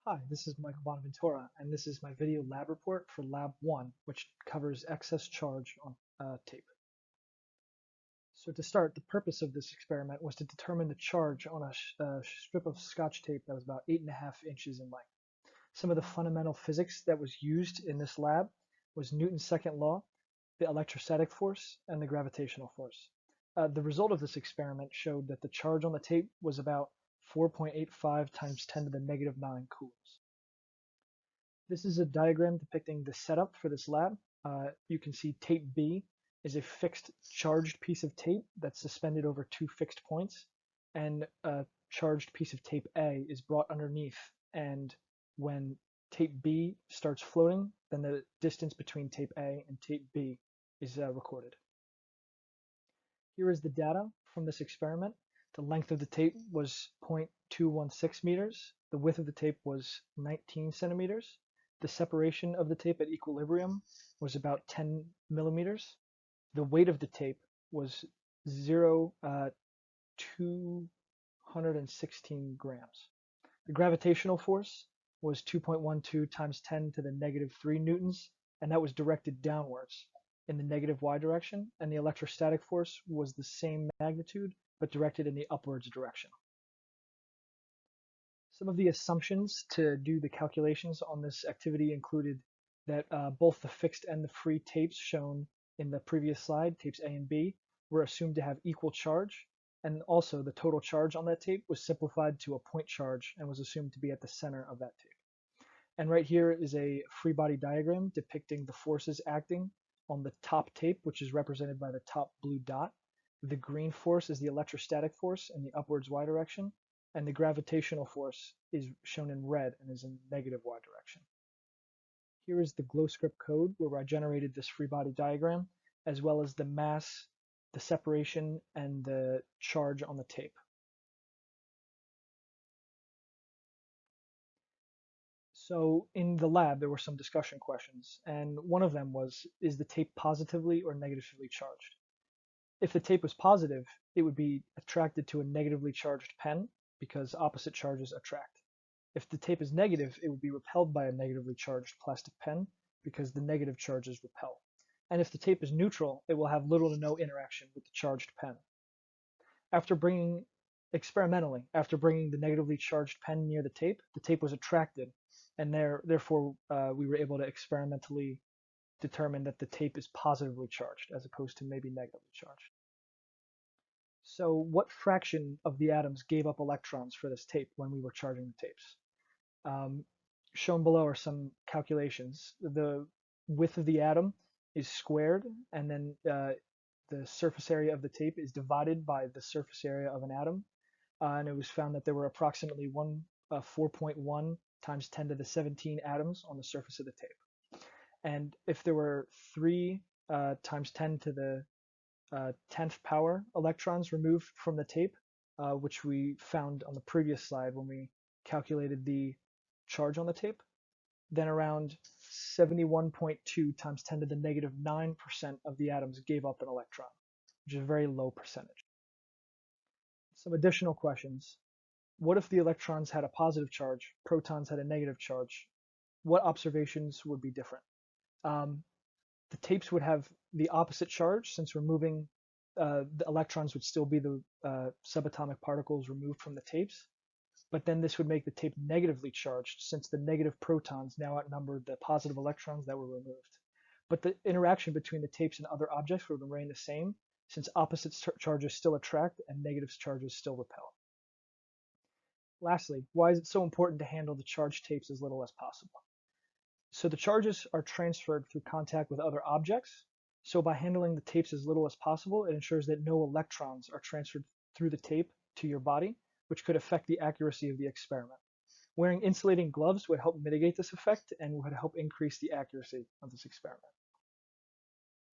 Hi, this is Michael Bonaventura, and this is my video lab report for Lab 1, which covers excess charge on tape. So to start, the purpose of this experiment was to determine the charge on a strip of Scotch tape that was about 8.5 inches in length. Some of the fundamental physics that was used in this lab was Newton's second law, the electrostatic force, and the gravitational force. The result of this experiment showed that the charge on the tape was about 4.85 times 10 to the negative 9 coulombs. This is a diagram depicting the setup for this lab. You can see tape B is a fixed charged piece of tape that's suspended over two fixed points, and a charged piece of tape A is brought underneath, and when tape B starts floating, then the distance between tape A and tape B is recorded. Here is the data from this experiment. The length of the tape was 0.216 meters. The width of the tape was 19 centimeters. The separation of the tape at equilibrium was about 10 millimeters. The weight of the tape was 216 grams. The gravitational force was 2.12 times 10 to the negative 3 newtons, and that was directed downwards in the negative y direction, and the electrostatic force was the same magnitude but directed in the upwards direction. Some of the assumptions to do the calculations on this activity included that both the fixed and the free tapes shown in the previous slide, tapes A and B, were assumed to have equal charge, and also the total charge on that tape was simplified to a point charge and was assumed to be at the center of that tape. And right here is a free body diagram depicting the forces acting on the top tape, which is represented by the top blue dot. The green force is the electrostatic force in the upwards y direction, and the gravitational force is shown in red and is in negative y direction. Here is the GlowScript code where I generated this free body diagram, as well as the mass, the separation, and the charge on the tape. So in the lab, there were some discussion questions, and one of them was, is the tape positively or negatively charged? If the tape was positive, it would be attracted to a negatively charged pen because opposite charges attract. If the tape is negative, it would be repelled by a negatively charged plastic pen because the negative charges repel. And if the tape is neutral, it will have little to no interaction with the charged pen. Experimentally, after bringing the negatively charged pen near the tape was attracted, and therefore we were able to experimentally determine that the tape is positively charged as opposed to maybe negatively charged. So what fraction of the atoms gave up electrons for this tape when we were charging the tapes? Shown below are some calculations. The width of the atom is squared, and then the surface area of the tape is divided by the surface area of an atom. And it was found that there were approximately 4.1 times 10 to the 17 atoms on the surface of the tape. And if there were 3 times 10 to the 10th power electrons removed from the tape, which we found on the previous slide when we calculated the charge on the tape, then around 71.2 times 10 to the negative 9% of the atoms gave up an electron, which is a very low percentage. Some additional questions. What if the electrons had a positive charge, protons had a negative charge? What observations would be different? The tapes would have the opposite charge since removing the electrons would still be the subatomic particles removed from the tapes, but then this would make the tape negatively charged since the negative protons now outnumbered the positive electrons that were removed. But the interaction between the tapes and other objects would remain the same since opposite charges still attract and negative charges still repel. Lastly, why is it so important to handle the charged tapes as little as possible? So the charges are transferred through contact with other objects. So by handling the tapes as little as possible, it ensures that no electrons are transferred through the tape to your body, which could affect the accuracy of the experiment. Wearing insulating gloves would help mitigate this effect and would help increase the accuracy of this experiment.